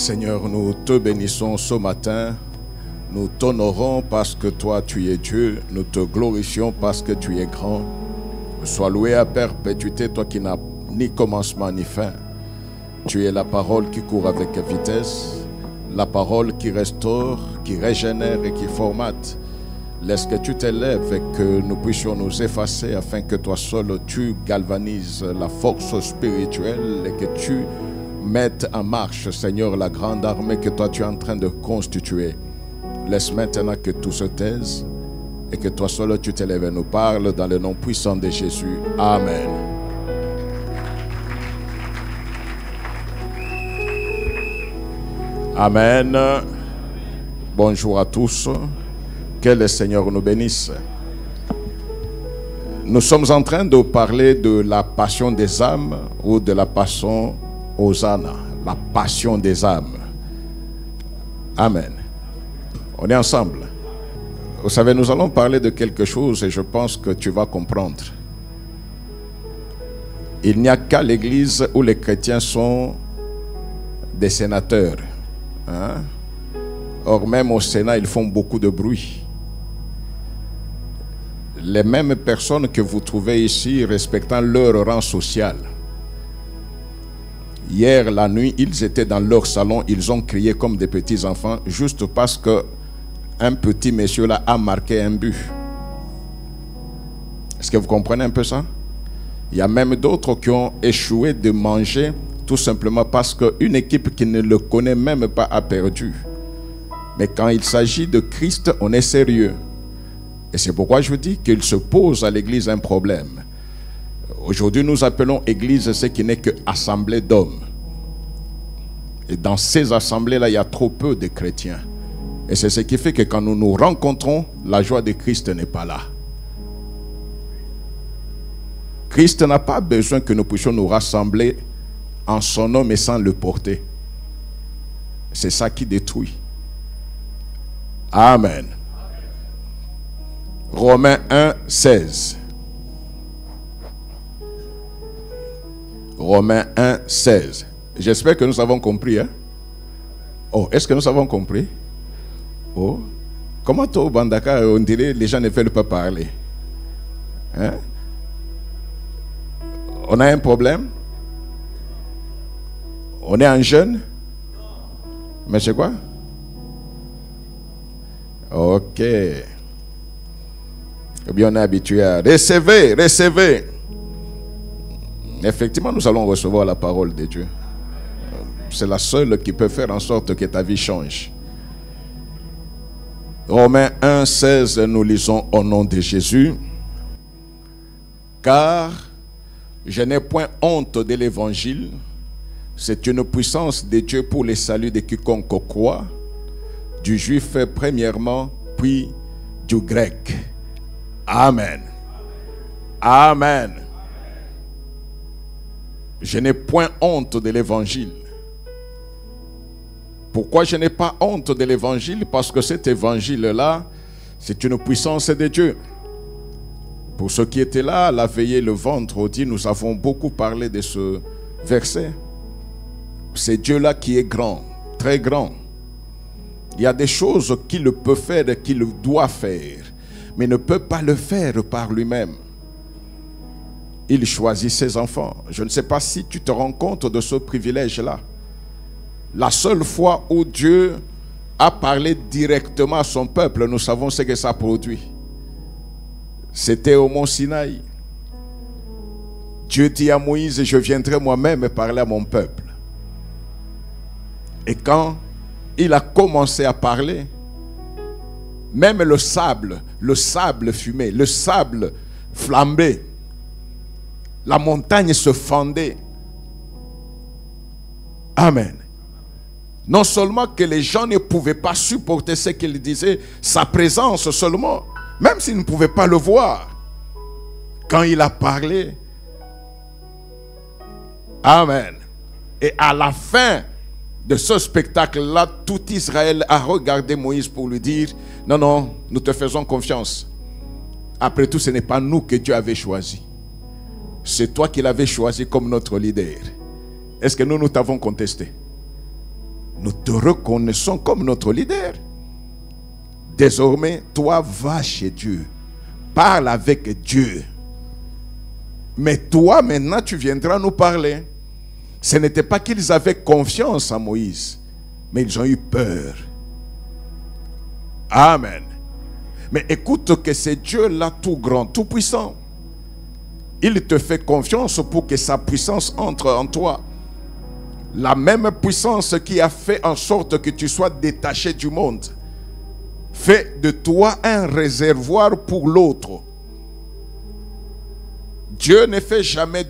Seigneur, nous te bénissons ce matin. Nous t'honorons parce que toi, tu es Dieu. Nous te glorifions parce que tu es grand. Sois loué à perpétuité, toi qui n'as ni commencement ni fin. Tu es la parole qui court avec vitesse, la parole qui restaure, qui régénère et qui formate. Laisse que tu t'élèves et que nous puissions nous effacer afin que toi seul tu galvanises la force spirituelle et que tu mettes en marche, Seigneur, la grande armée que toi tu es en train de constituer. Laisse maintenant que tout se taise et que toi seul tu t'élèves et nous parles dans le nom puissant de Jésus. Amen. Amen. Bonjour à tous. Que le Seigneur nous bénisse. Nous sommes en train de parler de la passion des âmes ou de la passion Hosanna, la passion des âmes. Amen. On est ensemble. Vous savez, nous allons parler de quelque chose et je pense que tu vas comprendre. Il n'y a qu'à l'église où les chrétiens sont des sénateurs. Or, même au Sénat, ils font beaucoup de bruit. Les mêmes personnes que vous trouvez ici respectant leur rang social. Hier, la nuit, ils étaient dans leur salon, ils ont crié comme des petits enfants juste parce que un petit monsieur là a marqué un but. Est-ce que vous comprenez un peu ça? Il y a même d'autres qui ont échoué de manger tout simplement parce qu'une équipe qui ne le connaît même pas a perdu. Mais quand il s'agit de Christ, on est sérieux. Et c'est pourquoi je vous dis qu'il se pose à l'église un problème. Aujourd'hui, nous appelons église ce qui n'est que assemblée d'hommes. Et dans ces assemblées-là, il y a trop peu de chrétiens. Et c'est ce qui fait que quand nous nous rencontrons, la joie de Christ n'est pas là. Christ n'a pas besoin que nous puissions nous rassembler en son nom et sans le porter. C'est ça qui détruit. Amen. Romains 1, 16. Romains 1, 16. J'espère que nous avons compris. Hein? Oh, est-ce que nous avons compris? Oh, comment au Bandaka, on dirait les gens ne veulent pas parler. Hein? On a un problème? On est en jeûne? Mais c'est quoi? Ok. Eh bien, on est habitué à recevez. Effectivement, nous allons recevoir la parole de Dieu. C'est la seule qui peut faire en sorte que ta vie change. Romains 1, 16, nous lisons au nom de Jésus. Car je n'ai point honte de l'évangile. C'est une puissance de Dieu pour le salut de quiconque croit, du juif premièrement, puis du grec. Amen. Amen. Je n'ai point honte de l'évangile. Pourquoi je n'ai pas honte de l'évangile? Parce que cet évangile-là, c'est une puissance de Dieu. Pour ceux qui étaient là, la veillée le vendredi, nous avons beaucoup parlé de ce verset. C'est Dieu-là qui est grand, très grand. Il y a des choses qu'il peut faire et qu'il doit faire, mais ne peut pas le faire par lui-même. Il choisit ses enfants. Je ne sais pas si tu te rends compte de ce privilège-là. La seule fois où Dieu a parlé directement à son peuple, nous savons ce que ça produit. C'était au mont Sinaï. Dieu dit à Moïse, je viendrai moi-même parler à mon peuple. Et quand il a commencé à parler, même le sable fumait, le sable flambait, la montagne se fendait. Amen. Non seulement que les gens ne pouvaient pas supporter ce qu'il disait, sa présence seulement, même s'ils ne pouvaient pas le voir. Quand il a parlé, amen. Et à la fin de ce spectacle-là, tout Israël a regardé Moïse pour lui dire, non, nous te faisons confiance. Après tout, ce n'est pas nous que Dieu avait choisi. C'est toi qui l'avais choisi comme notre leader. Est-ce que nous t'avons contesté? Nous te reconnaissons comme notre leader. Désormais, toi, va chez Dieu. Parle avec Dieu. Mais toi, maintenant, tu viendras nous parler. Ce n'était pas qu'ils avaient confiance en Moïse, mais ils ont eu peur. Amen. Mais écoute que c'est Dieu là tout grand, tout puissant. Il te fait confiance pour que sa puissance entre en toi. La même puissance qui a fait en sorte que tu sois détaché du monde fait de toi un réservoir pour l'autre. Dieu ne fait jamais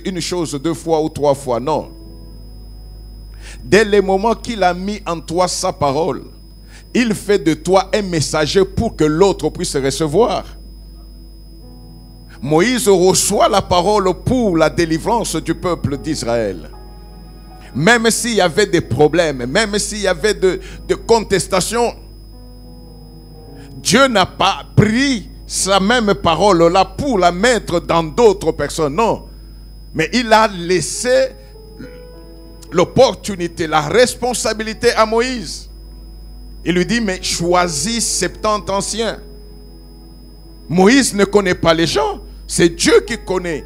une chose 2 fois ou 3 fois, non. Dès le moment qu'il a mis en toi sa parole, il fait de toi un messager pour que l'autre puisse recevoir. Moïse reçoit la parole pour la délivrance du peuple d'Israël. Même s'il y avait des problèmes, même s'il y avait de contestations, Dieu n'a pas pris sa même parole-là pour la mettre dans d'autres personnes, non. Mais il a laissé l'opportunité, la responsabilité à Moïse. Il lui dit, mais choisis 70 anciens. Moïse ne connaît pas les gens, c'est Dieu qui connaît.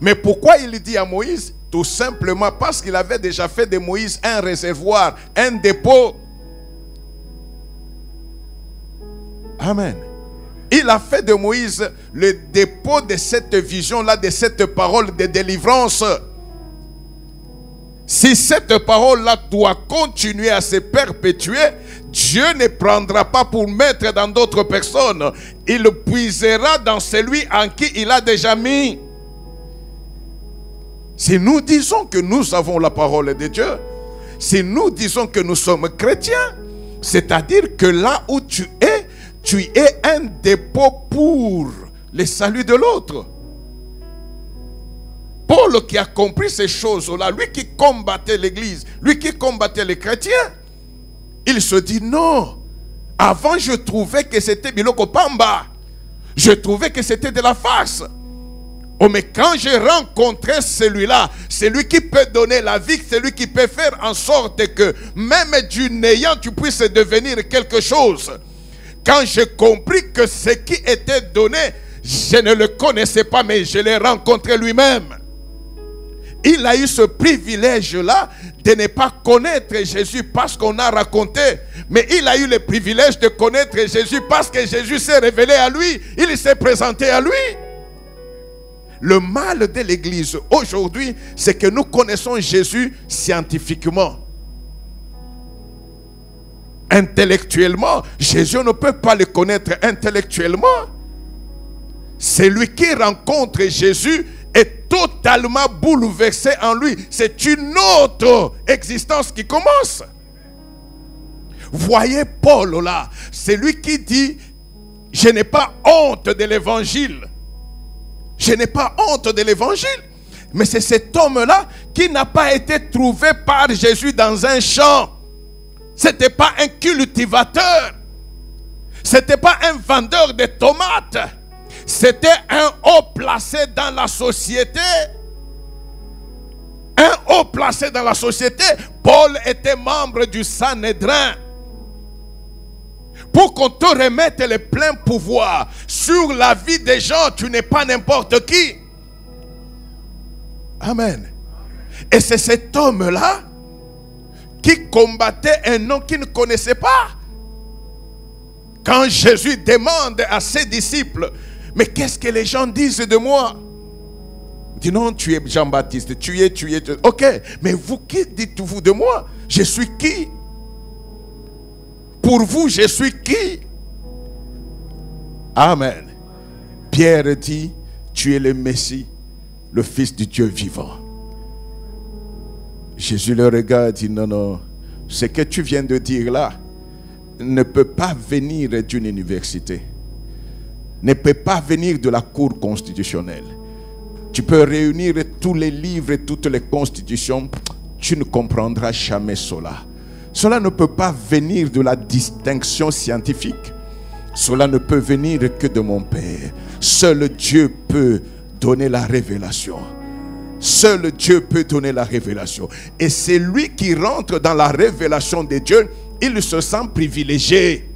Mais pourquoi il dit à Moïse? Tout simplement parce qu'il avait déjà fait de Moïse un réservoir, un dépôt. Amen. Il a fait de Moïse le dépôt de cette vision-là, de cette parole de délivrance. Si cette parole-là doit continuer à se perpétuer, Dieu ne prendra pas pour mettre dans d'autres personnes. Il puisera dans celui en qui il a déjà mis. Si nous disons que nous avons la parole de Dieu, si nous disons que nous sommes chrétiens, c'est-à-dire que là où tu es un dépôt pour le salut de l'autre. Paul qui a compris ces choses-là, lui qui combattait l'église, lui qui combattait les chrétiens, il se dit non. Avant je trouvais que c'était Biloko Pamba. Je trouvais que c'était de la farce. Oh, mais quand j'ai rencontré celui-là, c'est lui qui peut donner la vie, c'est lui qui peut faire en sorte que même du néant tu puisses devenir quelque chose. Quand j'ai compris que ce qui était donné, je ne le connaissais pas, mais je l'ai rencontré lui-même. Il a eu ce privilège-là de ne pas connaître Jésus parce qu'on a raconté. Mais il a eu le privilège de connaître Jésus parce que Jésus s'est révélé à lui. Il s'est présenté à lui. Le mal de l'Église aujourd'hui, c'est que nous connaissons Jésus scientifiquement. Intellectuellement, Jésus ne peut pas le connaître intellectuellement. Celui qui rencontre Jésus est totalement bouleversé en lui. C'est une autre existence qui commence. Voyez Paul là, c'est lui qui dit, je n'ai pas honte de l'évangile. Je n'ai pas honte de l'évangile. Mais c'est cet homme-là qui n'a pas été trouvé par Jésus dans un champ. Ce n'était pas un cultivateur. Ce n'était pas un vendeur de tomates. C'était un haut placé dans la société. Un haut placé dans la société. Paul était membre du Sanhédrin. Pour qu'on te remette le plein pouvoir sur la vie des gens, tu n'es pas n'importe qui. Amen. Et c'est cet homme-là qui combattait un nom qu'il ne connaissait pas. Quand Jésus demande à ses disciples, mais qu'est-ce que les gens disent de moi? Il dit non, tu es Jean-Baptiste, tu es. Ok, mais vous, qui dites-vous de moi? Je suis qui? Pour vous, je suis qui? Amen. Pierre dit, tu es le Messie, le Fils du Dieu vivant. Jésus le regarde et dit, non, ce que tu viens de dire là ne peut pas venir d'une université, ne peut pas venir de la cour constitutionnelle. Tu peux réunir tous les livres et toutes les constitutions, tu ne comprendras jamais cela. Cela ne peut pas venir de la distinction scientifique. Cela ne peut venir que de mon Père. Seul Dieu peut donner la révélation. Seul Dieu peut donner la révélation. Et c'est lui qui rentre dans la révélation de Dieu, il se sent privilégié.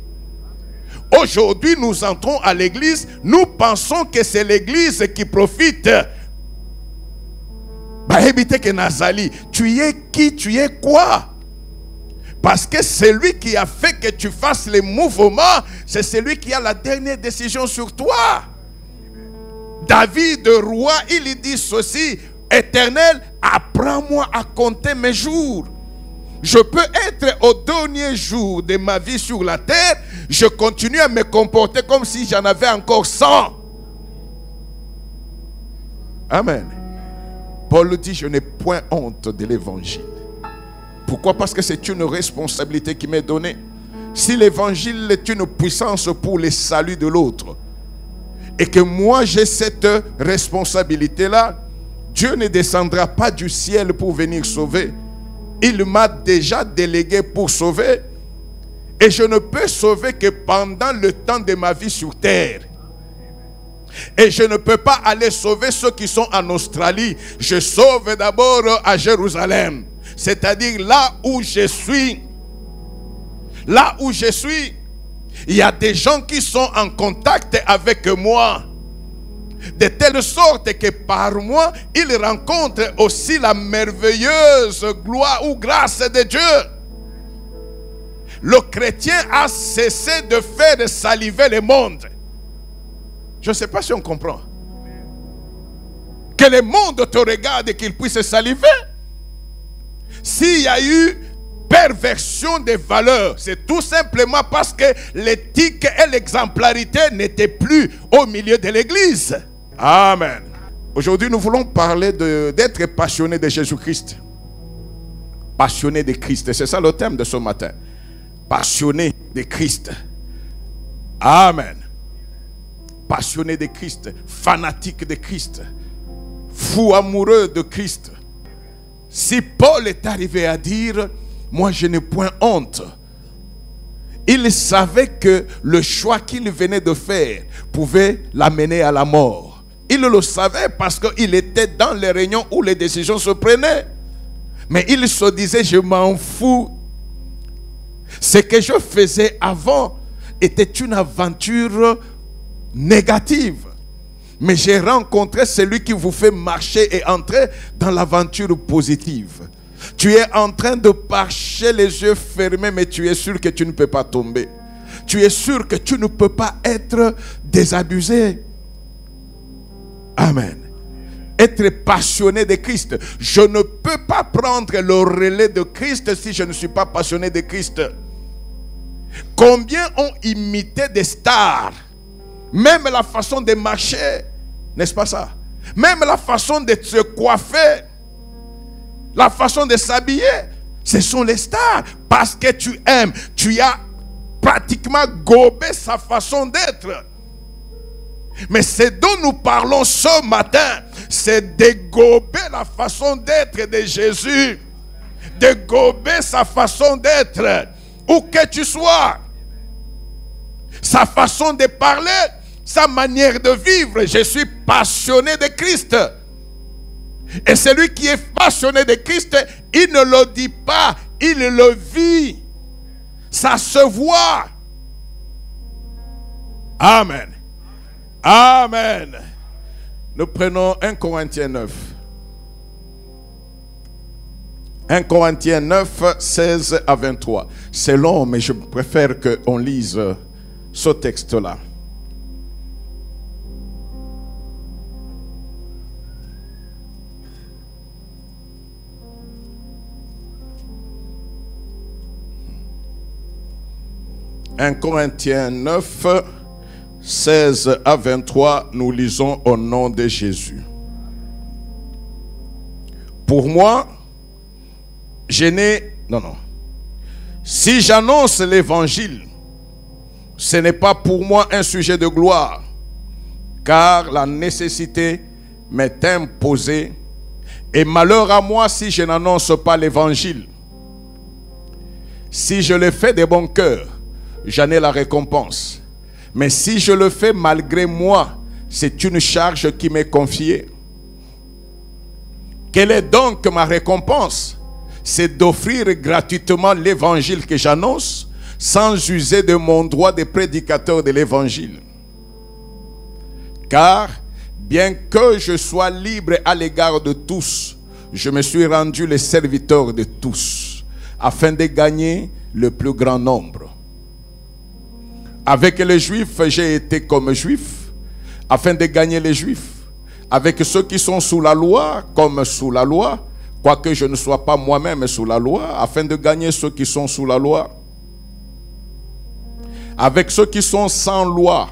Aujourd'hui, nous entrons à l'église, nous pensons que c'est l'église qui profite. Tu es qui, tu es quoi? Parce que c'est lui qui a fait que tu fasses les mouvements, c'est celui qui a la dernière décision sur toi. David, roi, il dit ceci: Éternel, apprends-moi à compter mes jours. Je peux être au dernier jour de ma vie sur la terre, je continue à me comporter comme si j'en avais encore 100. Amen. Paul dit: je n'ai point honte de l'évangile. Pourquoi? Parce que c'est une responsabilité qui m'est donnée. Si l'évangile est une puissance pour le salut de l'autre, et que moi j'ai cette responsabilité-là, Dieu ne descendra pas du ciel pour venir sauver. Il m'a déjà délégué pour sauver. Et je ne peux sauver que pendant le temps de ma vie sur terre. Et je ne peux pas aller sauver ceux qui sont en Australie. Je sauve d'abord à Jérusalem. C'est-à-dire là où je suis. Là où je suis, il y a des gens qui sont en contact avec moi. De telle sorte que par moi, ils rencontrent aussi la merveilleuse gloire ou grâce de Dieu. Le chrétien a cessé de faire saliver le monde. Je ne sais pas si on comprend. Que le monde te regarde et qu'il puisse saliver. S'il y a eu perversion des valeurs, c'est tout simplement parce que l'éthique et l'exemplarité n'étaient plus au milieu de l'église. Amen. Aujourd'hui, nous voulons parler d'être passionné de Jésus-Christ. Passionné de Christ. C'est ça le thème de ce matin. Passionné de Christ. Amen. Passionné de Christ. Fanatique de Christ. Fou amoureux de Christ. Si Paul est arrivé à dire: moi je n'ai point honte, il savait que le choix qu'il venait de faire pouvait l'amener à la mort. Il le savait parce qu'il était dans les réunions où les décisions se prenaient. Mais il se disait: je m'en fous. Ce que je faisais avant était une aventure négative. Mais j'ai rencontré celui qui vous fait marcher et entrer dans l'aventure positive. Tu es en train de marcher les yeux fermés, mais tu es sûr que tu ne peux pas tomber. Tu es sûr que tu ne peux pas être désabusé. Amen. Être passionné de Christ. Je ne peux pas prendre le relais de Christ si je ne suis pas passionné de Christ. Combien ont imité des stars? Même la façon de marcher, n'est-ce pas ça? Même la façon de se coiffer, la façon de s'habiller, ce sont les stars. Parce que tu aimes, tu as pratiquement gobé sa façon d'être. Mais ce dont nous parlons ce matin, c'est de gober la façon d'être de Jésus. De gober sa façon d'être, où que tu sois. Sa façon de parler, sa manière de vivre. Je suis passionné de Christ. Et celui qui est passionné de Christ, il ne le dit pas, il le vit. Ça se voit. Amen. Amen. Nous prenons 1 Corinthiens 9. 1 Corinthiens 9, 16 à 23. C'est long, mais je préfère qu'on lise ce texte-là. « 1 Corinthiens 9, 16 à 23, nous lisons au nom de Jésus. Pour moi, je n'ai... Non. Si j'annonce l'évangile, ce n'est pas pour moi un sujet de gloire, car la nécessité m'est imposée, et malheur à moi si je n'annonce pas l'évangile. Si je le fais de bon cœur, j'en ai la récompense. Mais si je le fais malgré moi, c'est une charge qui m'est confiée. Quelle est donc ma récompense? C'est d'offrir gratuitement l'évangile que j'annonce, sans user de mon droit de prédicateur de l'évangile. Car, bien que je sois libre à l'égard de tous, je me suis rendu le serviteur de tous, afin de gagner le plus grand nombre. Avec les Juifs, j'ai été comme Juif, afin de gagner les Juifs. Avec ceux qui sont sous la loi, comme sous la loi, quoique je ne sois pas moi-même sous la loi, afin de gagner ceux qui sont sous la loi. Avec ceux qui sont sans loi,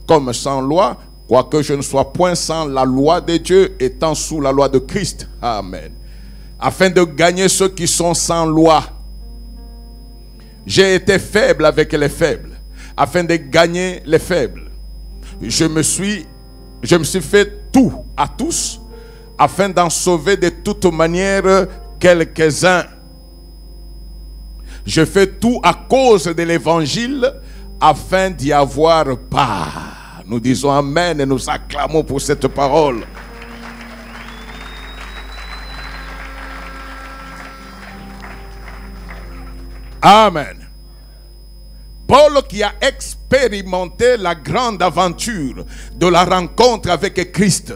comme sans loi, quoique je ne sois point sans la loi de Dieu, étant sous la loi de Christ. Amen. Afin de gagner ceux qui sont sans loi. J'ai été faible avec les faibles, afin de gagner les faibles. Je me suis fait tout à tous, afin d'en sauver de toute manière quelques-uns. Je fais tout à cause de l'évangile, afin d'y avoir part. Nous disons Amen et nous acclamons pour cette parole. Amen. Paul qui a expérimenté la grande aventure de la rencontre avec Christ.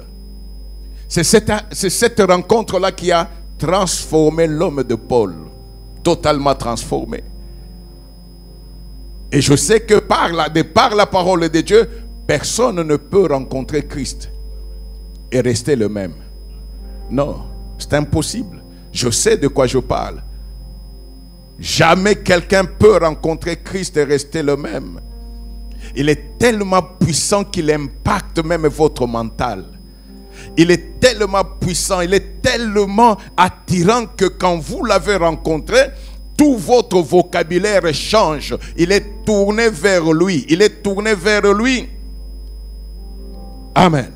C'est cette rencontre-là qui a transformé l'homme de Paul. Totalement transformé. Et je sais que par la parole de Dieu, personne ne peut rencontrer Christ et rester le même. Non, c'est impossible. Je sais de quoi je parle. Jamais quelqu'un peut rencontrer Christ et rester le même. Il est tellement puissant qu'il impacte même votre mental. Il est tellement puissant, il est tellement attirant que quand vous l'avez rencontré, tout votre vocabulaire change. Il est tourné vers lui. Il est tourné vers lui. Amen.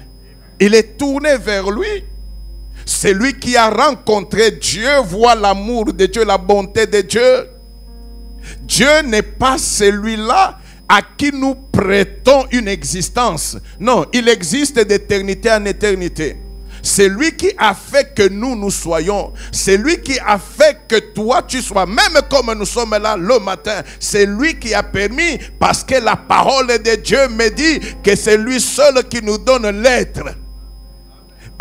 Il est tourné vers lui. C'est lui qui a rencontré Dieu, voit l'amour de Dieu, la bonté de Dieu. Dieu n'est pas celui-là à qui nous prêtons une existence. Non, il existe d'éternité en éternité. C'est lui qui a fait que nous soyons. C'est lui qui a fait que toi tu sois. Même comme nous sommes là le matin. C'est lui qui a permis. Parce que la parole de Dieu me dit que c'est lui seul qui nous donne l'être.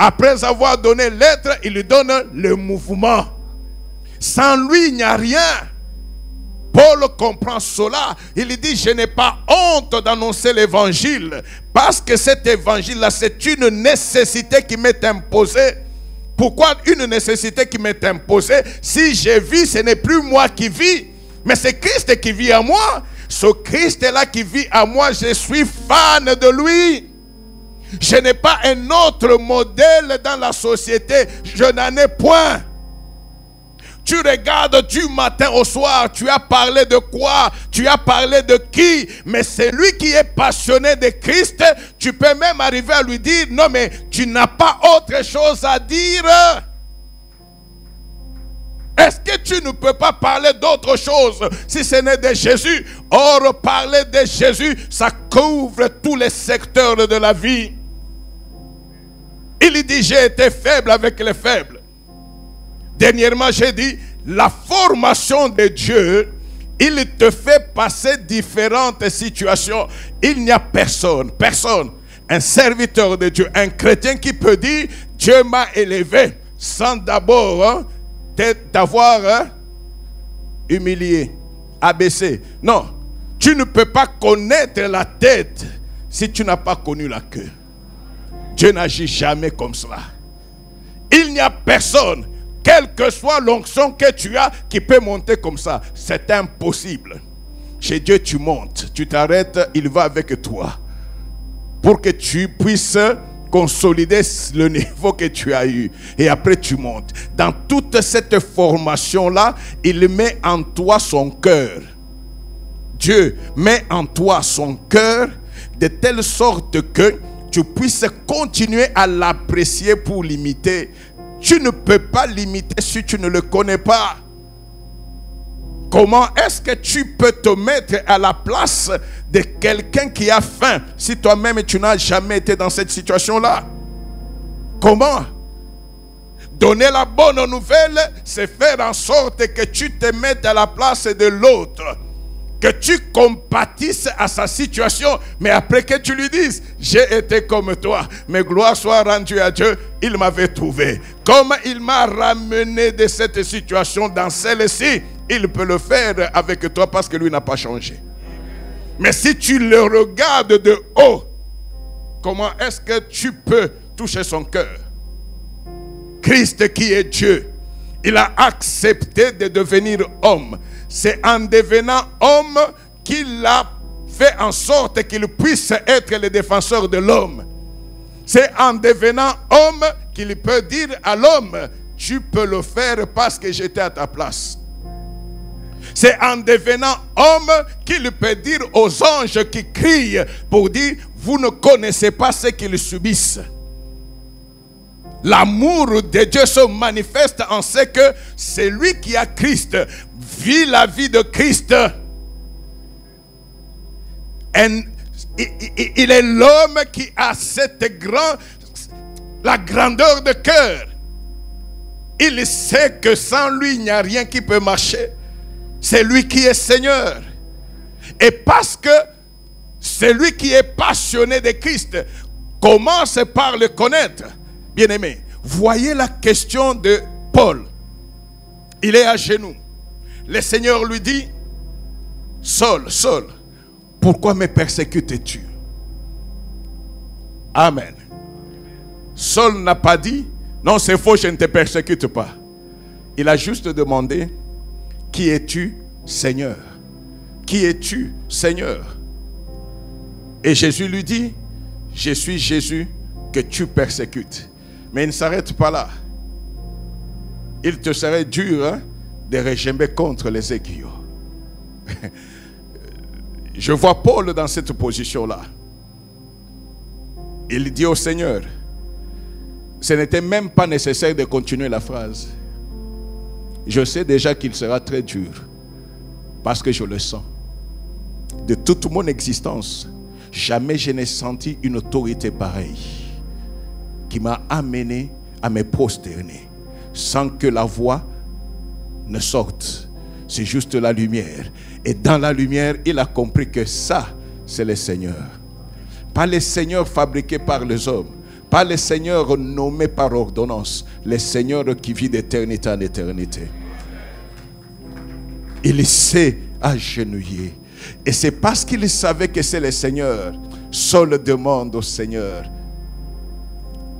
Après avoir donné l'être, il lui donne le mouvement. Sans lui, il n'y a rien. Paul comprend cela. Il dit, je n'ai pas honte d'annoncer l'évangile. Parce que cet évangile-là, c'est une nécessité qui m'est imposée. Pourquoi une nécessité qui m'est imposée? Si je vis, ce n'est plus moi qui vis, mais c'est Christ qui vit en moi. Ce Christ-là qui vit en moi, je suis fan de lui. Je n'ai pas un autre modèle dans la société. Je n'en ai point. Tu regardes du matin au soir, tu as parlé de quoi? Tu as parlé de qui? Mais c'est lui qui est passionné de Christ. Tu peux même arriver à lui dire, non mais tu n'as pas autre chose à dire. Est-ce que tu ne peux pas parler d'autre chose si ce n'est de Jésus? Or, parler de Jésus, ça couvre tous les secteurs de la vie. Il dit, j'ai été faible avec les faibles. Dernièrement, j'ai dit, la formation de Dieu, il te fait passer différentes situations. Il n'y a personne, un serviteur de Dieu, un chrétien qui peut dire, Dieu m'a élevé, sans d'abord t'avoir humilié, abaissé. Non, tu ne peux pas connaître la tête si tu n'as pas connu la queue. Dieu n'agit jamais comme cela. Il n'y a personne, quelle que soit l'onction que tu as, qui peut monter comme ça. C'est impossible. Chez Dieu, tu montes, tu t'arrêtes, il va avec toi. Pour que tu puisses consolider le niveau que tu as eu. Et après, tu montes. Dans toute cette formation-là, il met en toi son cœur. Dieu met en toi son cœur de telle sorte que tu puisses continuer à l'apprécier pour l'imiter. Tu ne peux pas l'imiter si tu ne le connais pas. Comment est-ce que tu peux te mettre à la place de quelqu'un qui a faim si toi-même tu n'as jamais été dans cette situation-là? Comment? Donner la bonne nouvelle, c'est faire en sorte que tu te mettes à la place de l'autre. Que tu compatisses à sa situation, mais après que tu lui dises, j'ai été comme toi, mais gloire soit rendue à Dieu, il m'avait trouvé. Comme il m'a ramené de cette situation dans celle-ci, il peut le faire avec toi parce que lui n'a pas changé. Mais si tu le regardes de haut, comment est-ce que tu peux toucher son cœur? Christ qui est Dieu, il a accepté de devenir homme. C'est en devenant homme qu'il a fait en sorte qu'il puisse être le défenseur de l'homme. C'est en devenant homme qu'il peut dire à l'homme, tu peux le faire parce que j'étais à ta place. C'est en devenant homme qu'il peut dire aux anges qui crient pour dire, vous ne connaissez pas ce qu'ils subissent. L'amour de Dieu se manifeste en ce que celui qui a Christ vit la vie de Christ. Il est l'homme qui a la grandeur de cœur. Il sait que sans lui, il n'y a rien qui peut marcher. C'est lui qui est Seigneur. Et parce que celui qui est passionné de Christ commence par le connaître. Bien-aimé, voyez la question de Paul. Il est à genoux. Le Seigneur lui dit, Saul, Saul, pourquoi me persécutes-tu? Amen. Saul n'a pas dit, non c'est faux, je ne te persécute pas. Il a juste demandé, qui es-tu, Seigneur? Qui es-tu, Seigneur? Et Jésus lui dit, je suis Jésus que tu persécutes. Mais il ne s'arrête pas là. Il te serait dur de regember contre les aiguilles. Je vois Paul dans cette position-là. Il dit au Seigneur, ce n'était même pas nécessaire de continuer la phrase. Je sais déjà qu'il sera très dur parce que je le sens. De toute mon existence, jamais je n'ai senti une autorité pareille qui m'a amené à me prosterner sans que la voix ne sorte. C'est juste la lumière. Et dans la lumière, il a compris que ça, c'est le Seigneur. Pas le Seigneur fabriqué par les hommes. Pas le Seigneur nommé par ordonnance. Le Seigneur qui vit d'éternité en éternité. Il s'est agenouillé. Et c'est parce qu'il savait que c'est le Seigneur. Saul demande au Seigneur,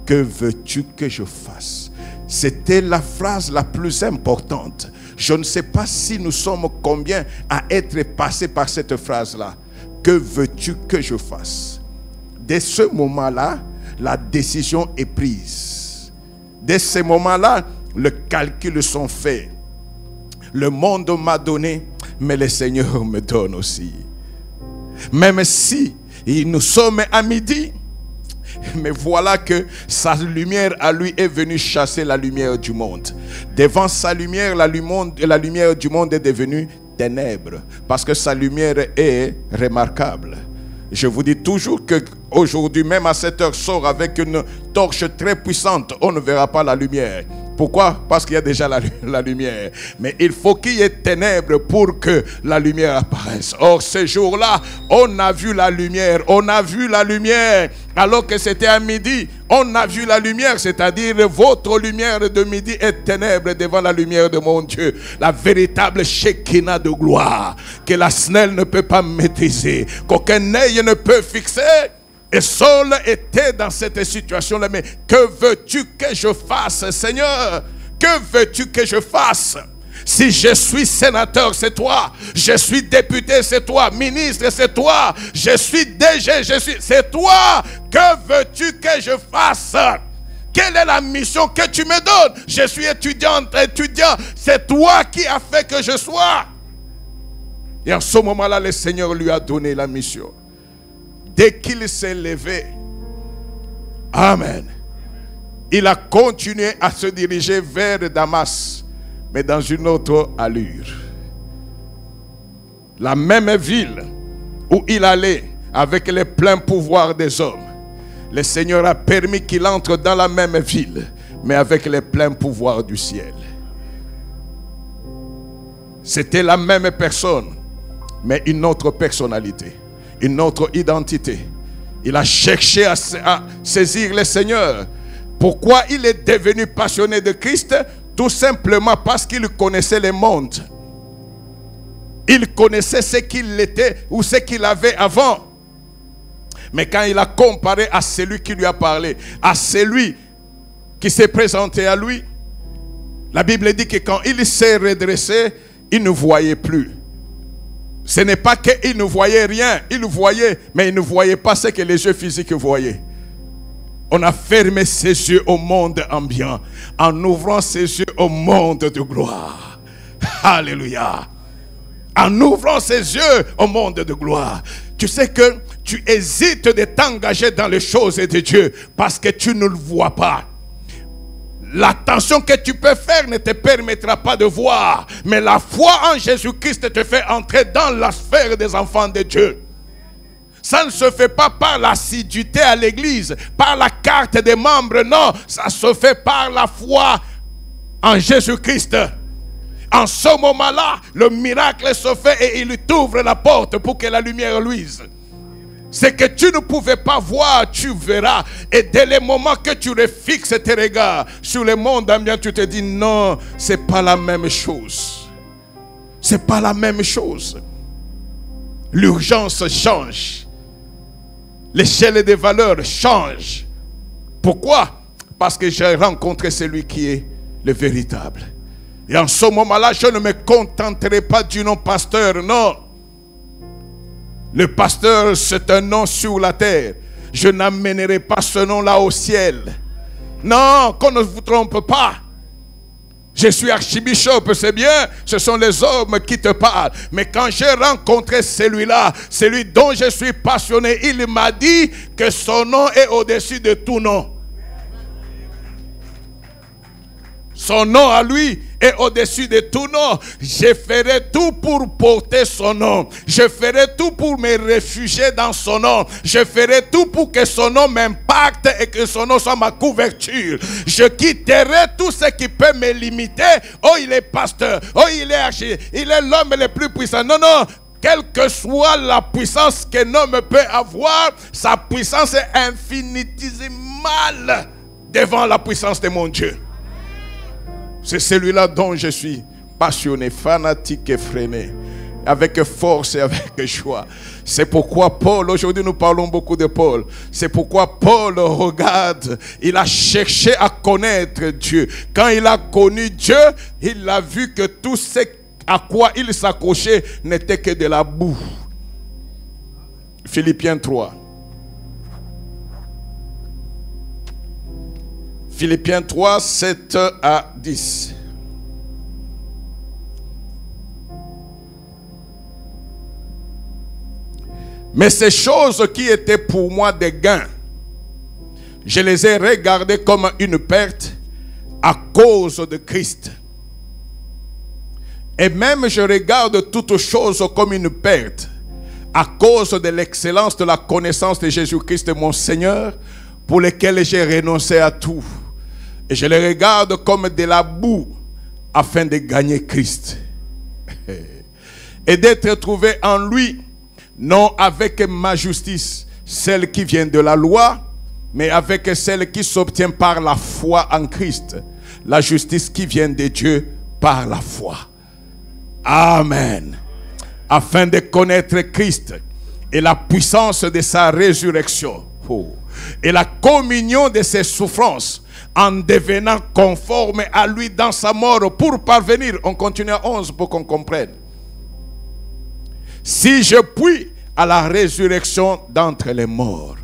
que veux-tu que je fasse? C'était la phrase la plus importante. Je ne sais pas si nous sommes combien à être passés par cette phrase-là. Que veux-tu que je fasse? Dès ce moment-là, la décision est prise. Dès ce moment-là, les calculs sont faits. Le monde m'a donné, mais le Seigneur me donne aussi. Même si nous sommes à midi, mais voilà que sa lumière à lui est venue chasser la lumière du monde. Devant sa lumière, la lumière du monde est devenue ténèbres. Parce que sa lumière est remarquable. Je vous dis toujours qu'aujourd'hui, même à cette heure, sort avec une torche très puissante, on ne verra pas la lumière. Pourquoi? Parce qu'il y a déjà la lumière. Mais il faut qu'il y ait ténèbres pour que la lumière apparaisse. Or, ce jour-là, on a vu la lumière. On a vu la lumière. Alors que c'était à midi, on a vu la lumière. C'est-à-dire, votre lumière de midi est ténèbre devant la lumière de mon Dieu. La véritable Shekinah de gloire. Que la snelle ne peut pas maîtriser. Qu'aucun œil ne peut fixer. Et Saul était dans cette situation-là. Mais que veux-tu que je fasse, Seigneur? Que veux-tu que je fasse? Si je suis sénateur, c'est toi. Je suis député, c'est toi. Ministre, c'est toi. Je suis DG, c'est toi. Que veux-tu que je fasse? Quelle est la mission que tu me donnes? Je suis étudiant. C'est toi qui as fait que je sois. Et en ce moment-là, le Seigneur lui a donné la mission. Dès qu'il s'est levé, amen, il a continué à se diriger vers Damas, mais dans une autre allure. La même ville où il allait avec les pleins pouvoirs des hommes, le Seigneur a permis qu'il entre dans la même ville, mais avec les pleins pouvoirs du ciel. C'était la même personne, mais une autre personnalité, une autre identité. Il a cherché à saisir le Seigneur. Pourquoi il est devenu passionné de Christ? Tout simplement parce qu'il connaissait le monde. Il connaissait ce qu'il était ou ce qu'il avait avant. Mais quand il a comparé à celui qui lui a parlé, à celui qui s'est présenté à lui, la Bible dit que quand il s'est redressé, il ne voyait plus. Ce n'est pas qu'il ne voyait rien, il voyait, mais il ne voyait pas ce que les yeux physiques voyaient. On a fermé ses yeux au monde ambiant en ouvrant ses yeux au monde de gloire. Alléluia. En ouvrant ses yeux au monde de gloire. Tu sais que tu hésites de t'engager dans les choses de Dieu parce que tu ne le vois pas. L'attention que tu peux faire ne te permettra pas de voir. Mais la foi en Jésus-Christ te fait entrer dans la sphère des enfants de Dieu. Ça ne se fait pas par l'assiduité à l'église, par la carte des membres, non. Ça se fait par la foi en Jésus-Christ. En ce moment-là, le miracle se fait et il t'ouvre la porte pour que la lumière luise. Ce que tu ne pouvais pas voir, tu verras. Et dès le moment que tu refixes tes regards sur le monde ambiant, tu te dis non, ce n'est pas la même chose. Ce n'est pas la même chose. L'urgence change. L'échelle des valeurs change. Pourquoi? Parce que j'ai rencontré celui qui est le véritable. Et en ce moment-là, je ne me contenterai pas du nom pasteur, non. Le pasteur, c'est un nom sur la terre. Je n'amènerai pas ce nom-là au ciel. Non, qu'on ne vous trompe pas. Je suis archibishop, c'est bien, ce sont les hommes qui te parlent. Mais quand j'ai rencontré celui-là, celui dont je suis passionné, il m'a dit que son nom est au-dessus de tout nom. Son nom à lui est au-dessus de tout nom. Je ferai tout pour porter son nom. Je ferai tout pour me réfugier dans son nom. Je ferai tout pour que son nom m'impacte et que son nom soit ma couverture. Je quitterai tout ce qui peut me limiter. Oh, il est pasteur. Oh, il est archi. Il est l'homme le plus puissant. Non, non. Quelle que soit la puissance qu'un homme peut avoir, sa puissance est infinitésimale devant la puissance de mon Dieu. C'est celui-là dont je suis passionné, fanatique et freiné, avec force et avec joie. C'est pourquoi Paul, aujourd'hui nous parlons beaucoup de Paul, c'est pourquoi Paul regarde, il a cherché à connaître Dieu. Quand il a connu Dieu, il a vu que tout ce à quoi il s'accrochait n'était que de la boue. Philippiens 3. Philippiens 3, 7 à 10. Mais ces choses qui étaient pour moi des gains, je les ai regardées comme une perte à cause de Christ. Et même je regarde toutes choses comme une perte à cause de l'excellence de la connaissance de Jésus-Christ mon Seigneur, pour lequel j'ai renoncé à tout. Et je les regarde comme de la boue afin de gagner Christ. Et d'être trouvé en lui, non avec ma justice, celle qui vient de la loi, mais avec celle qui s'obtient par la foi en Christ. La justice qui vient de Dieu par la foi. Amen. Afin de connaître Christ et la puissance de sa résurrection. Et la communion de ses souffrances, en devenant conforme à lui dans sa mort pour parvenir. On continue à 11 pour qu'on comprenne. Si je puis à la résurrection d'entre les morts.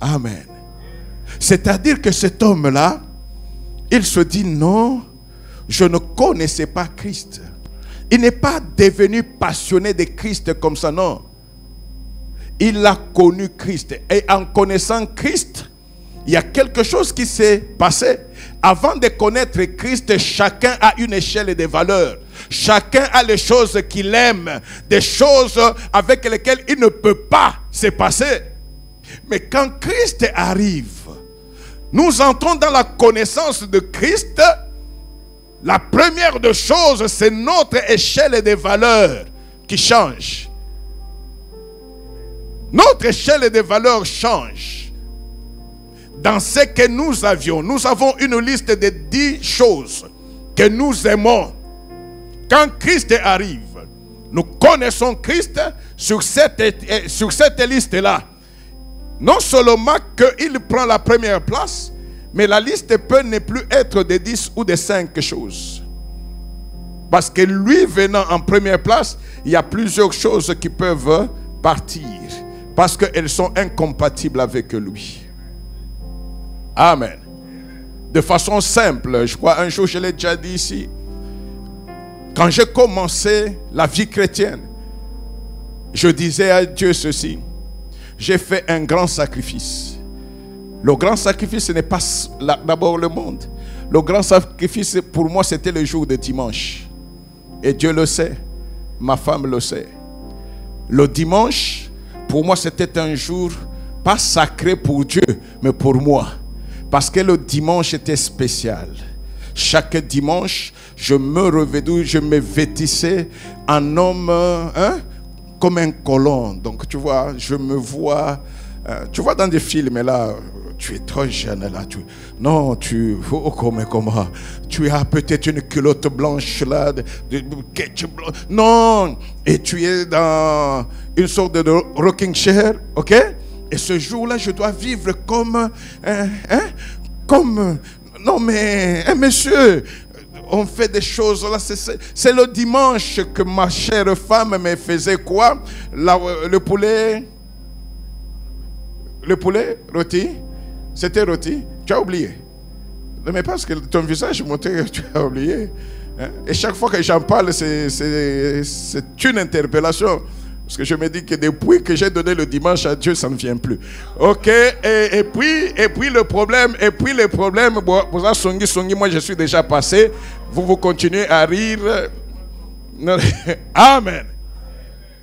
Amen. C'est-à-dire que cet homme-là, il se dit non, je ne connaissais pas Christ. Il n'est pas devenu passionné de Christ comme ça, non. Il a connu Christ. Et en connaissant Christ, il y a quelque chose qui s'est passé. Avant de connaître Christ, chacun a une échelle de valeurs. Chacun a les choses qu'il aime, des choses avec lesquelles il ne peut pas se passer. Mais quand Christ arrive, nous entrons dans la connaissance de Christ, la première des choses, c'est notre échelle des valeurs qui change. Notre échelle des valeurs change. Dans ce que nous avions, nous avons une liste de 10 choses que nous aimons. Quand Christ arrive, nous connaissons Christ sur cette liste-là. Non seulement qu'il prend la première place, mais la liste peut ne plus être de 10 ou de 5 choses. Parce que lui venant en première place, il y a plusieurs choses qui peuvent partir. Parce qu'elles sont incompatibles avec lui. Amen. De façon simple, je crois un jour je l'ai déjà dit ici. Quand j'ai commencé la vie chrétienne, je disais à Dieu ceci: j'ai fait un grand sacrifice. Le grand sacrifice, ce n'est pas d'abord le monde. Le grand sacrifice pour moi, c'était le jour de dimanche. Et Dieu le sait, ma femme le sait. Le dimanche, pour moi, c'était un jour pas sacré pour Dieu, mais pour moi. Parce que le dimanche était spécial. Chaque dimanche, je me vêtissais en homme, comme un colon. Donc, tu vois, je me vois... tu vois dans des films, là, tu es trop jeune, là. Non, comment? Tu as peut-être une culotte blanche, là, non, et tu es dans une sorte de rocking chair, ok? Et ce jour-là, je dois vivre comme... non, mais, monsieur... On fait des choses là, c'est le dimanche que ma chère femme me faisait quoi? Le poulet rôti. C'était rôti. Tu as oublié. Mais parce que ton visage montrait que tu as oublié. Hein? Et chaque fois que j'en parle, c'est une interpellation. Parce que je me dis que depuis que j'ai donné le dimanche à Dieu, ça ne vient plus. Ok, et puis le problème, moi je suis déjà passé. Vous continuez à rire. Amen.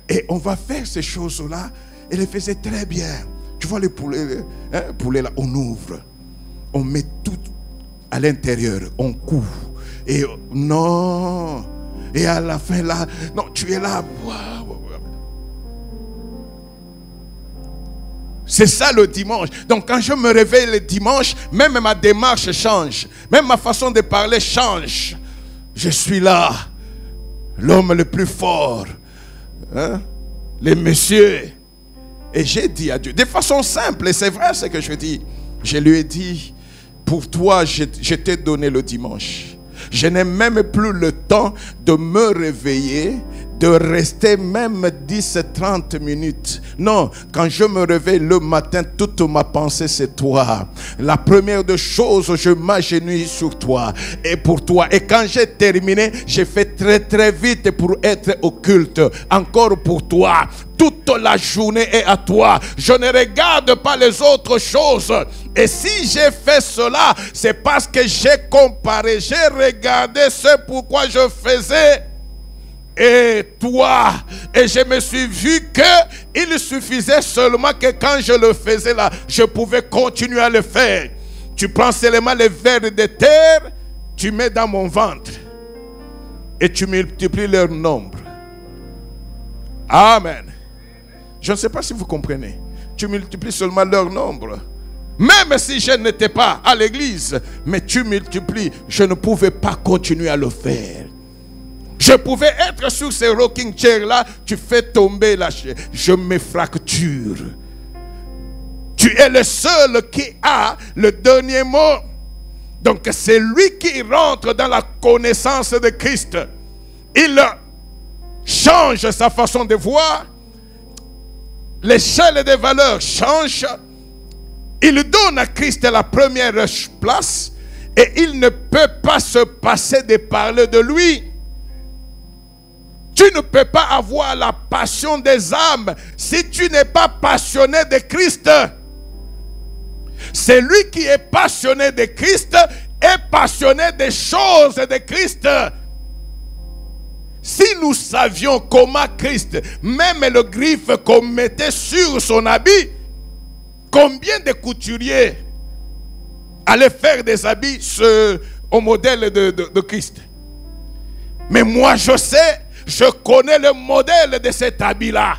Et on va faire ces choses-là. Et les faisait très bien. Tu vois le poulet là, on ouvre. On met tout à l'intérieur. On coud. Et non. Et à la fin là, non, tu es là. C'est ça le dimanche. Donc quand je me réveille le dimanche, même ma démarche change. Même ma façon de parler change. Je suis là, l'homme le plus fort. Hein? Les messieurs. Et j'ai dit à Dieu, de façon simple, et c'est vrai ce que je dis. Je lui ai dit, pour toi, je t'ai donné le dimanche. Je n'ai même plus le temps de me réveiller, de rester même 10-30 minutes. Non, quand je me réveille le matin, toute ma pensée c'est toi. La première des choses, je m'agenouille sur toi et pour toi. Et quand j'ai terminé, j'ai fait très très vite pour être au culte. Encore pour toi. Toute la journée est à toi. Je ne regarde pas les autres choses. Et si j'ai fait cela, c'est parce que j'ai comparé, j'ai regardé ce pourquoi je faisais. Et toi, et je me suis vu qu'il suffisait seulement que quand je le faisais là, je pouvais continuer à le faire. Tu prends seulement les vers de terre, tu mets dans mon ventre et tu multiplies leur nombre. Amen. Je ne sais pas si vous comprenez. Tu multiplies seulement leur nombre. Même si je n'étais pas à l'église, mais tu multiplies, je ne pouvais pas continuer à le faire. Je pouvais être sur ces rocking chairs là, tu fais tomber la chair, je me fracture. Tu es le seul qui a le dernier mot. Donc c'est lui qui rentre dans la connaissance de Christ. Il change sa façon de voir. L'échelle des valeurs change. Il donne à Christ la première place. Et il ne peut pas se passer de parler de lui. Tu ne peux pas avoir la passion des âmes si tu n'es pas passionné de Christ. Celui qui est passionné de Christ est passionné des choses de Christ. Si nous savions comment Christ, même le griffe qu'on mettait sur son habit, combien de couturiers allait faire des habits au modèle de Christ. Mais moi je sais, je connais le modèle de cet habit-là.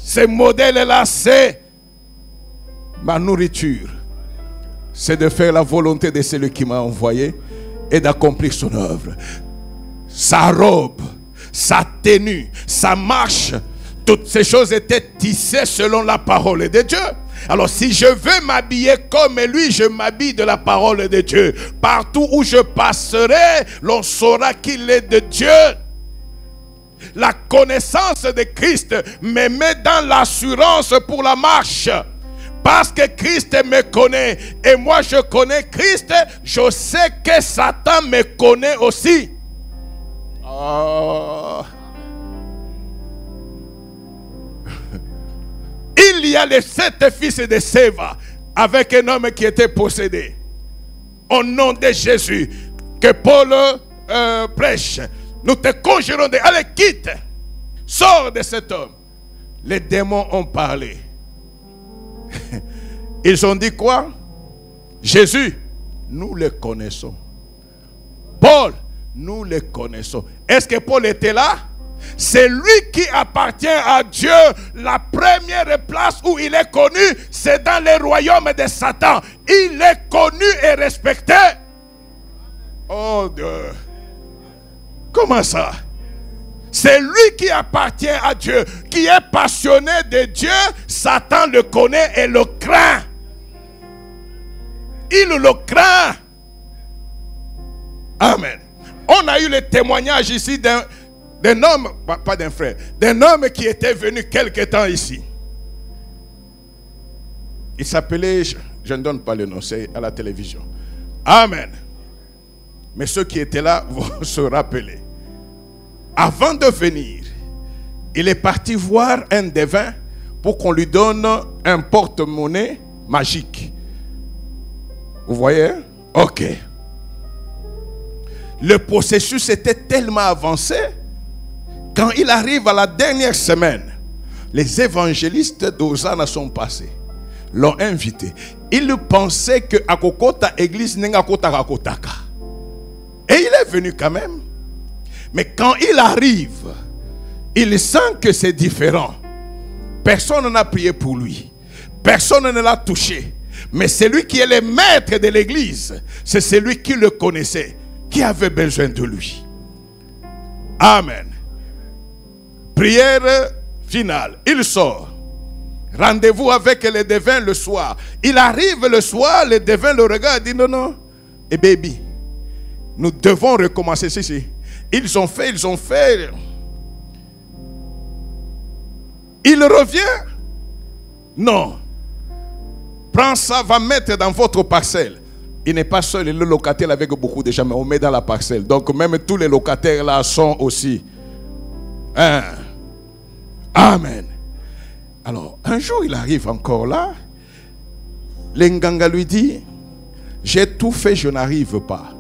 Ce modèle-là, c'est ma nourriture. C'est de faire la volonté de celui qui m'a envoyé et d'accomplir son œuvre. Sa robe, sa tenue, sa marche, toutes ces choses étaient tissées selon la parole de Dieu. Alors si je veux m'habiller comme lui, je m'habille de la parole de Dieu. Partout où je passerai, l'on saura qu'il est de Dieu. La connaissance de Christ me met dans l'assurance pour la marche. Parce que Christ me connaît et moi je connais Christ, je sais que Satan me connaît aussi. Il y a les 7 fils de Séva avec un homme qui était possédé. Au nom de Jésus, que Paul prêche, nous te conjurons de allez, quitte, sors de cet homme. Les démons ont parlé. Ils ont dit quoi? Jésus, nous le connaissons. Paul, nous le connaissons. Est-ce que Paul était là? C'est lui qui appartient à Dieu. La première place où il est connu, c'est dans le royaume de Satan. Il est connu et respecté. Oh Dieu. Comment ça? C'est lui qui appartient à Dieu, qui est passionné de Dieu. Satan le connaît et le craint. Il le craint. Amen. On a eu le témoignage ici d'un homme, pas d'un frère, d'un homme qui était venu quelque temps ici. Il s'appelait, je ne donne pas le nom, c'est à la télévision. Amen. Mais ceux qui étaient là vont se rappeler. Avant de venir, il est parti voir un devin pour qu'on lui donne un porte-monnaie magique. Vous voyez? Ok. Le processus était tellement avancé. Quand il arrive à la dernière semaine, les évangélistes d'Hosanna sont passés. L'ont invité. Il pensait que Akokota église n'engakota kakotaka. Et il est venu quand même. Mais quand il arrive, il sent que c'est différent. Personne n'a prié pour lui. Personne ne l'a touché. Mais celui qui est le maître de l'église, c'est celui qui le connaissait, qui avait besoin de lui. Amen. Prière finale. Il sort. Rendez-vous avec le devin le soir. Il arrive le soir, le devin le regarde et dit non, non. Et baby, nous devons recommencer ceci. Ils ont fait. Il revient. Non. Prends ça, va mettre dans votre parcelle. Il n'est pas seul, il est locataire avec beaucoup de gens, mais on met dans la parcelle. Donc même tous les locataires là sont aussi. Amen. Alors, un jour il arrive encore là. L'Enganga lui dit, j'ai tout fait, je n'arrive pas.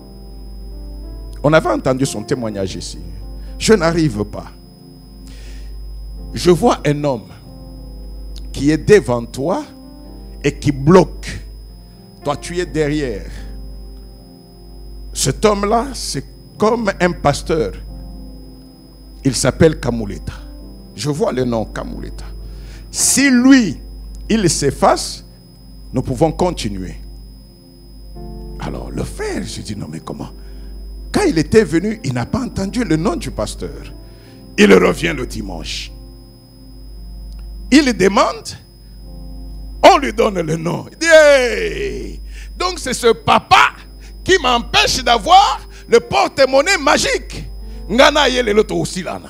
On avait entendu son témoignage ici. Je n'arrive pas. Je vois un homme qui est devant toi et qui bloque. Toi, tu es derrière. Cet homme-là, c'est comme un pasteur. Il s'appelle Kamuleta. Je vois le nom Kamuleta. Si lui, il s'efface, nous pouvons continuer. Alors, le frère, je dis, non mais comment? Quand il était venu, il n'a pas entendu le nom du pasteur. Il revient le dimanche. Il demande, on lui donne le nom. Il dit, hey! Donc c'est ce papa qui m'empêche d'avoir le porte-monnaie magique. Ngana yele l'autre aussi là.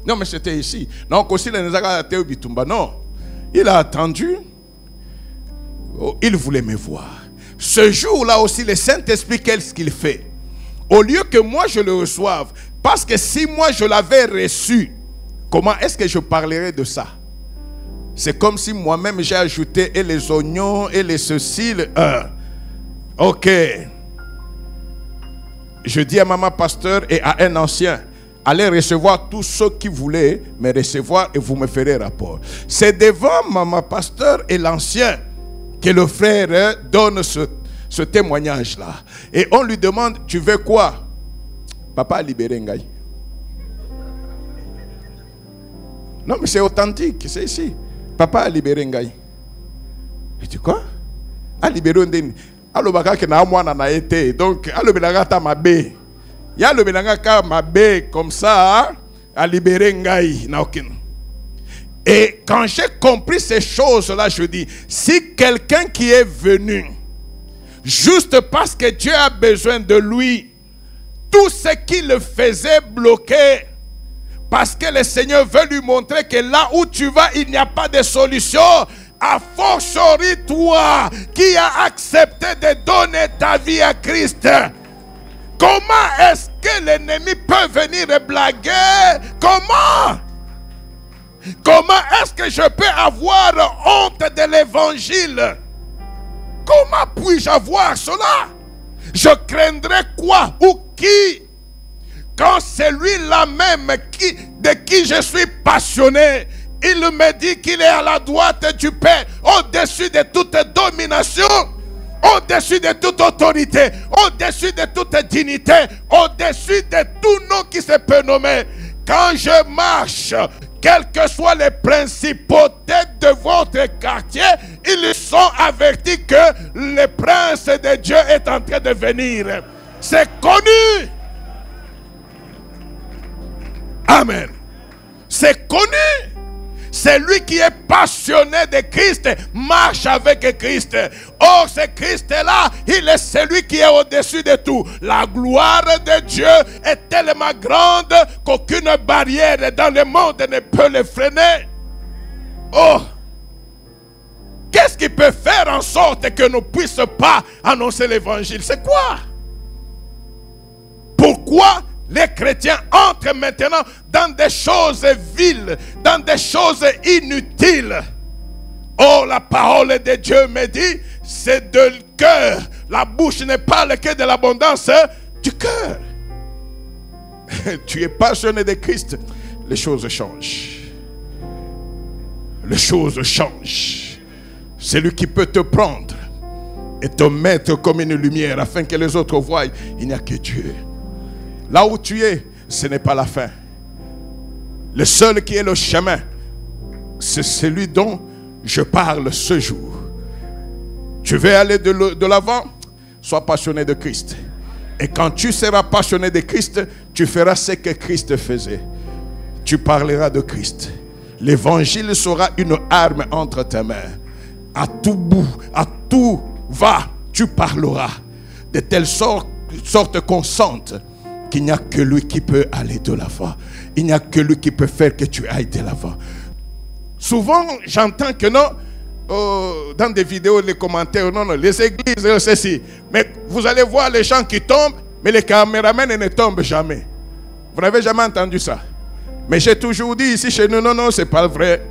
Non mais c'était ici. Non, non. Il a attendu. Oh, il voulait me voir. Ce jour-là aussi, le Saint-Esprit, qu'est-ce qu'il fait? Au lieu que moi je le reçoive, parce que si moi je l'avais reçu, comment est-ce que je parlerais de ça? C'est comme si moi-même j'ai ajouté et les oignons et les ceci. Ok. Je dis à maman pasteur et à un ancien, allez recevoir tous ceux qui voulaient me recevoir et vous me ferez rapport. C'est devant maman pasteur et l'ancien que le frère donne ce témoignage-là. Et on lui demande, tu veux quoi? Papa a libéré Ngaï. Non, mais c'est authentique, c'est ici. Papa a libéré Ngaï. Et tu quoi? A libéré Ndeni. Alors, donc, alors, il y a le Benanga Mabé comme ça, a libéré Ngaï. Et quand j'ai compris ces choses-là, je dis, si quelqu'un qui est venu, juste parce que Dieu a besoin de lui, tout ce qui le faisait bloquer, parce que le Seigneur veut lui montrer que là où tu vas, il n'y a pas de solution. A fortiori toi qui as accepté de donner ta vie à Christ. Comment est-ce que l'ennemi peut venir et blaguer? Comment est-ce que je peux avoir honte de l'évangile? Comment puis-je avoir cela? Je craindrais quoi ou qui? Quand c'est lui-là même de qui je suis passionné, il me dit qu'il est à la droite du Père, au-dessus de toute domination, au-dessus de toute autorité, au-dessus de toute dignité, au-dessus de tout nom qui se peut nommer. Quand je marche, quelles que soient les principautés de votre quartier, ils sont avertis que le prince de Dieu est en train de venir. C'est connu. Amen. C'est connu. C'est lui qui est passionné de Christ, marche avec Christ. Or, ce Christ-là, il est celui qui est au-dessus de tout. La gloire de Dieu est tellement grande qu'aucune barrière dans le monde ne peut le freiner. Oh! Qu'est-ce qui peut faire en sorte que nous ne puissions pas annoncer l'évangile? C'est quoi? Pourquoi les chrétiens entrent maintenant dans des choses viles, dans des choses inutiles? Oh, la parole de Dieu me dit, c'est de cœur. La bouche ne parle que de l'abondance du cœur. Tu es passionné de Christ, les choses changent. Les choses changent. C'est lui qui peut te prendre et te mettre comme une lumière afin que les autres voient. Il n'y a que Dieu. Là où tu es, ce n'est pas la fin. Le seul qui est le chemin, c'est celui dont je parle ce jour. Tu veux aller de l'avant? Sois passionné de Christ. Et quand tu seras passionné de Christ, tu feras ce que Christ faisait. Tu parleras de Christ. L'évangile sera une arme entre tes mains. À tout bout, à tout va, tu parleras. De telle sorte qu'on sente qu'il n'y a que lui qui peut aller de l'avant. Il n'y a que lui qui peut faire que tu ailles de l'avant. Souvent, j'entends que non, dans des vidéos, les commentaires, non, les églises, ceci. Mais vous allez voir les gens qui tombent, mais les caméramans ne tombent jamais. Vous n'avez jamais entendu ça? Mais j'ai toujours dit ici chez nous, non, c'est pas vrai.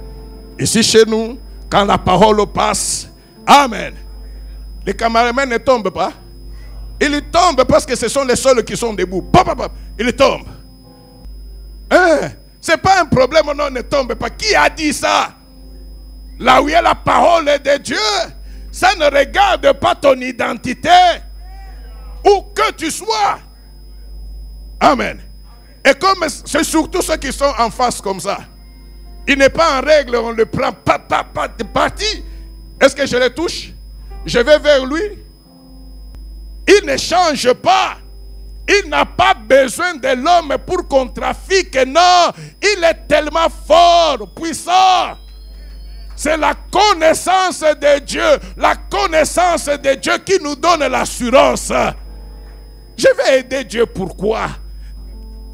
Ici chez nous, quand la parole passe, amen, les caméramans ne tombent pas. Ils tombent parce que ce sont les seuls qui sont debout. Ils tombent. Ce n'est pas un problème, non, ne tombe pas. Qui a dit ça? Là où il y a la parole de Dieu, ça ne regarde pas ton identité. Où que tu sois. Amen. Et comme c'est surtout ceux qui sont en face comme ça, il n'est pas en règle, on le prend pas de parti. Est-ce que je le touche? Je vais vers lui. Il ne change pas. Il n'a pas besoin de l'homme pour qu'on trafique. Non, il est tellement fort, puissant. C'est la connaissance de Dieu. La connaissance de Dieu qui nous donne l'assurance. Je vais aider Dieu. Pourquoi?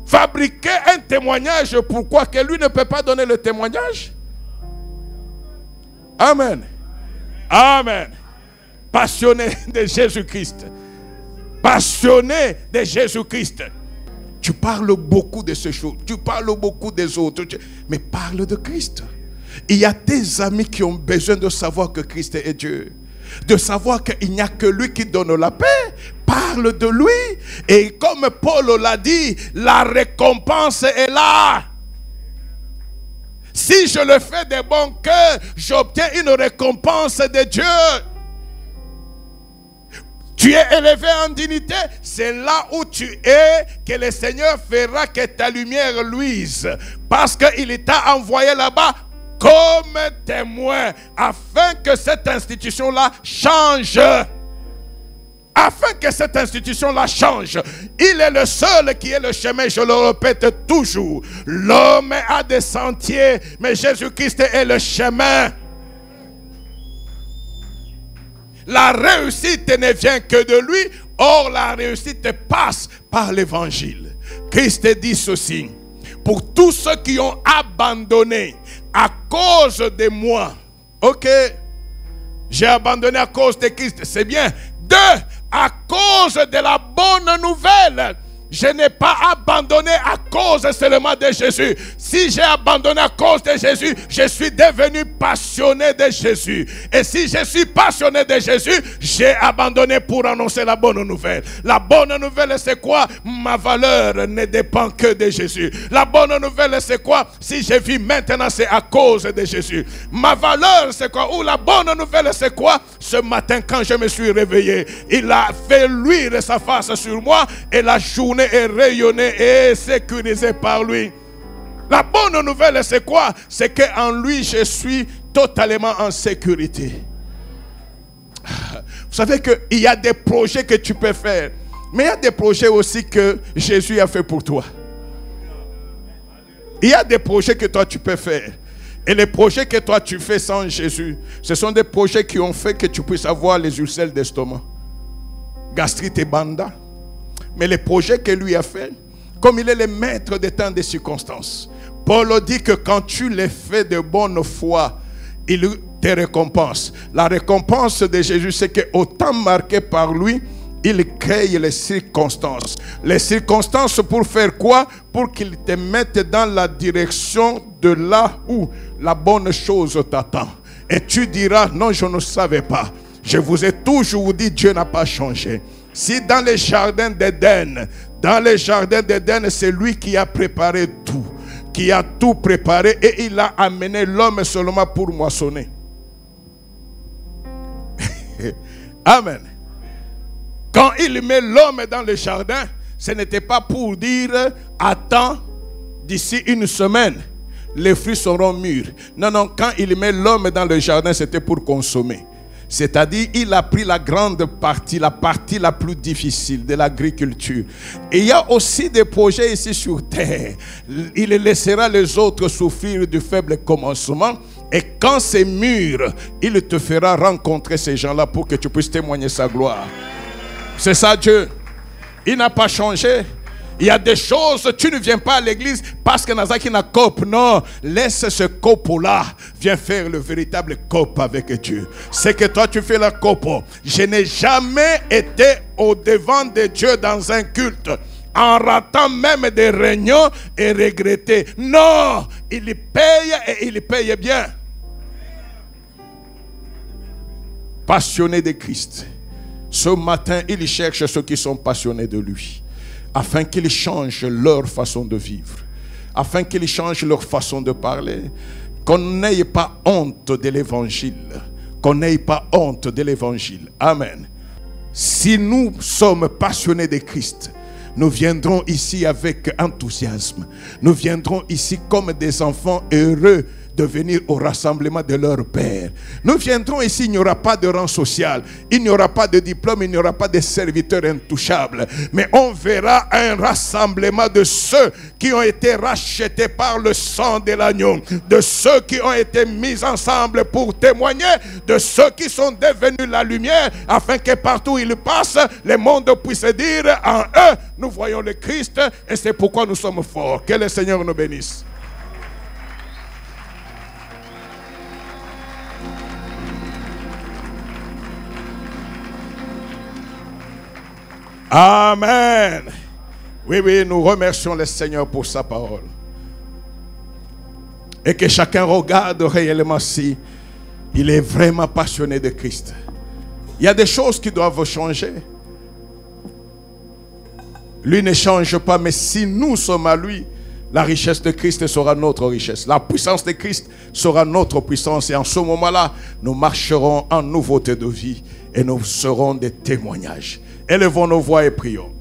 Fabriquer un témoignage. Pourquoi? Que lui ne peut pas donner le témoignage. Amen. Amen. Passionné de Jésus-Christ. Passionné de Jésus-Christ. Tu parles beaucoup de ces choses. Tu parles beaucoup des autres. Mais parle de Christ. Il y a des amis qui ont besoin de savoir que Christ est Dieu. De savoir qu'il n'y a que lui qui donne la paix. Parle de lui. Et comme Paul l'a dit, la récompense est là. Si je le fais de bon cœur, j'obtiens une récompense de Dieu. Tu es élevé en dignité, c'est là où tu es que le Seigneur fera que ta lumière luise. Parce qu'il t'a envoyé là-bas comme témoin, afin que cette institution-là change. Afin que cette institution-là change. Il est le seul qui est le chemin, je le répète toujours. L'homme a des sentiers, mais Jésus-Christ est le chemin. La réussite ne vient que de lui, or la réussite passe par l'évangile. Christ dit ceci: pour tous ceux qui ont abandonné à cause de moi. Ok, j'ai abandonné à cause de Christ, c'est bien. Deux, à cause de la bonne nouvelle. Je n'ai pas abandonné à cause seulement de Jésus. Si j'ai abandonné à cause de Jésus, je suis devenu passionné de Jésus. Et si je suis passionné de Jésus, j'ai abandonné pour annoncer la bonne nouvelle. La bonne nouvelle, c'est quoi? Ma valeur ne dépend que de Jésus. La bonne nouvelle, c'est quoi? Si je vis maintenant, c'est à cause de Jésus. Ma valeur, c'est quoi? Ou la bonne nouvelle, c'est quoi? Ce matin, quand je me suis réveillé, il a fait luire sa face sur moi et la journée est rayonnée et sécurisée par lui. La bonne nouvelle, c'est quoi? C'est qu'en lui, je suis totalement en sécurité. Vous savez qu'il y a des projets que tu peux faire, mais il y a des projets aussi que Jésus a fait pour toi. Il y a des projets que toi tu peux faire. Et les projets que toi tu fais sans Jésus, ce sont des projets qui ont fait que tu puisses avoir les ulcères d'estomac, gastrite et banda. Mais les projets que lui a fait, comme il est le maître des temps des circonstances, Paul dit que quand tu les fais de bonne foi, il te récompense. La récompense de Jésus, c'est qu'au temps marqué par lui, il crée les circonstances. Les circonstances pour faire quoi? Pour qu'il te mette dans la direction de là où la bonne chose t'attend. Et tu diras, non, je ne savais pas. Je vous ai toujours dit, Dieu n'a pas changé. Si dans les jardins d'Éden, c'est lui qui a préparé tout, qui a tout préparé et il a amené l'homme seulement pour moissonner. Amen. Quand il met l'homme dans le jardin, ce n'était pas pour dire attends, d'ici une semaine, les fruits seront mûrs. Non, non, quand il met l'homme dans le jardin, c'était pour consommer. C'est-à-dire, il a pris la grande partie, la partie la plus difficile de l'agriculture. Et il y a aussi des projets ici sur terre. Il laissera les autres souffrir du faible commencement. Et quand c'est mûr, il te fera rencontrer ces gens-là pour que tu puisses témoigner sa gloire. C'est ça Dieu. Il n'a pas changé. Il y a des choses, tu ne viens pas à l'église parce que Nazaki n'a cope. Non, laisse ce cope-là. Viens faire le véritable cope avec Dieu. C'est que toi tu fais la cope. Je n'ai jamais été au devant de Dieu dans un culte en ratant même des réunions et regretter. Non, il paye et il paye bien. Passionné de Christ. Ce matin, il cherche ceux qui sont passionnés de lui, afin qu'ils changent leur façon de vivre, afin qu'ils changent leur façon de parler, qu'on n'ait pas honte de l'évangile, qu'on n'ait pas honte de l'évangile. Amen. Si nous sommes passionnés de Christ, nous viendrons ici avec enthousiasme, nous viendrons ici comme des enfants heureux de venir au rassemblement de leur Père. Nous viendrons ici, il n'y aura pas de rang social, il n'y aura pas de diplôme, il n'y aura pas de serviteurs intouchables, mais on verra un rassemblement de ceux qui ont été rachetés par le sang de l'agneau, de ceux qui ont été mis ensemble pour témoigner, de ceux qui sont devenus la lumière, afin que partout où ils passent, le monde puisse dire en eux, nous voyons le Christ, et c'est pourquoi nous sommes forts. Que le Seigneur nous bénisse. Amen. Oui, oui, nous remercions le Seigneur pour sa parole. Et que chacun regarde réellement si il est vraiment passionné de Christ. Il y a des choses qui doivent changer. Lui ne change pas, mais si nous sommes à lui, La richesse de Christ sera notre richesse. La puissance de Christ sera notre puissance. Et en ce moment-là, nous marcherons en nouveauté de vie et nous serons des témoignages. Élevons nos voix et prions.